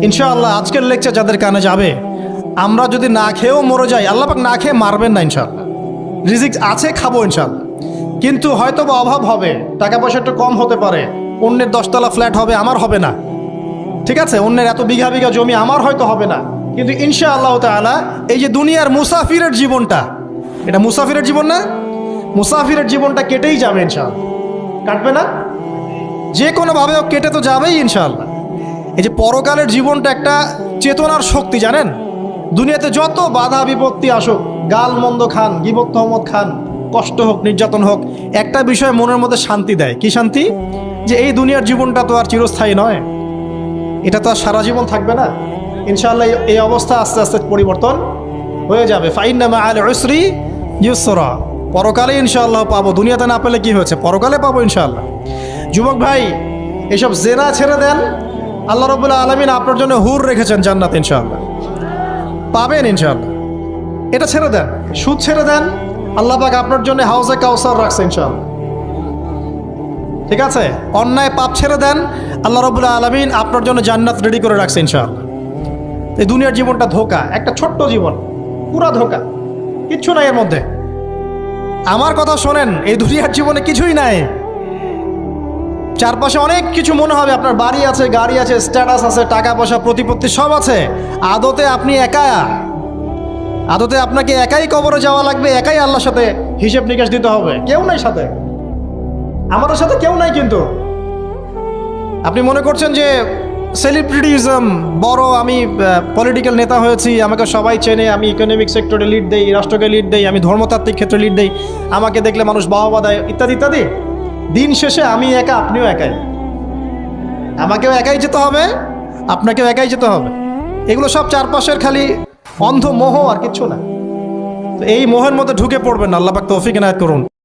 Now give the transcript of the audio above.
ইনশাআল্লাহ আজকের লেকচার যাদের কানে যাবে, আমরা যদি না খেয়েও মরে যাই, আল্লাহ পাক না খেয়ে মারবেন না ইনশাআল্লাহ। রিজিক আছে, খাবো ইনশাআল্লাহ। কিন্তু হয়তো বা অভাব হবে, টাকা পয়সা একটু কম হতে পারে, অন্যের 10তলা ফ্ল্যাট হবে, আমার হবে না, ঠিক আছে, অন্যের এত বিঘা বিঘা জমি আমার হয়তো হবে না। কিন্তু ইনশাআল্লাহ তাআলা এই যে দুনিয়ার মুসাফিরের জীবনটা, এটা মুসাফিরের জীবন না? মুসাফিরের জীবনটা কেটেই যাবে ইনশাআল্লাহ। কাটবে না? যে কোনোভাবে কেটে তো যাবেই ইনশাআল্লাহ। এই যে পরকালের জীবনটা একটা চেতনার শক্তি, জানেন? দুনিয়াতে যত বাধা বিপত্তি আসুক, গাল মন্দ খান, গীবত তহমত খান, কষ্ট হোক, নির্যাতন হোক, একটা বিষয় মনের মধ্যে শান্তি দেয়। কি শান্তি? যে এই দুনিয়ার জীবনটা তো আর চিরস্থায়ী নয়, এটা তো আর সারা জীবন থাকবে না। ইনশাআল্লাহ এই অবস্থা আস্তে আস্তে পরিবর্তন হয়ে যাবে। ফাইন্না মাআল উসরি ইউসরা, পরকালে ইনশাআল্লাহ পাবো। দুনিয়াতে না পেলে কি হয়েছে, পরকালে পাবো ইনশাআল্লাহ। যুবক ভাই, এসব জেনা ছেড়ে দেন, আল্লাহ রাব্বুল আলামিন আপনার জন্য হুর রেখেছেন জান্নাত, ইনশাআল্লাহ পাবেন ইনশাআল্লাহ। এটা ছেড়ে দেন, সুদ ছেড়ে দেন, আল্লাহ পাক আপনার জন্য হাউজে কাউসার রাখছে ইনশাআল্লাহ, ঠিক আছে? অন্যায় পাপ ছেড়ে দেন, আল্লাহ রাব্বুল আলামিন আপনার জন্য জান্নাত রেডি করে রাখছে ইনশাআল্লাহ। এই দুনিয়ার জীবনটা ধোঁকা, একটা ছোট্ট জীবন, পুরা ধোঁকা, কিচ্ছু নাই এর মধ্যে। আমার কথা শোনেন, এই দুনিয়ার জীবনে কিছুই নাই। চারপাশে অনেক কিছু মনে হবে, আপনার বাড়ি আছে, গাড়ি আছে, স্ট্যাটাস আছে, টাকা পয়সা, প্রতিপত্তি সব আছে। আদতে আপনি একা, আদতে আপনাকে একাই কবরে যাওয়া লাগবে, একাই আল্লাহর সাথে হিসেব নিকাশ দিতে হবে। কেউ নাই সাথে, আমাদের সাথে কেউ নাই। কিন্তু আপনি মনে করছেন যে সেলিব্রিটিজম বড়, আমি পলিটিক্যাল নেতা হয়েছি, আমাকে সবাই চেনে, আমি ইকোনমিক সেক্টরে লিড দেই, রাষ্ট্রকে লিড দেই, আমি ধর্মতাত্ত্বিক ক্ষেত্রে লিড দেই, আমাকে দেখলে মানুষ বাহবা দেয়, ইত্যাদি ইত্যাদি। দিন শেষে আমি একা, আপনিও একাই, আমাকেও একাই যেতে হবে, আপনাকেও একাই যেতে হবে। এগুলো সব চারপাশের খালি অন্ধ মোহ, আর কিচ্ছু না। তো এই মোহের মধ্যে ঢুকে পড়বেন না, আল্লাহ পাক তৌফিক এনায়েত করুন।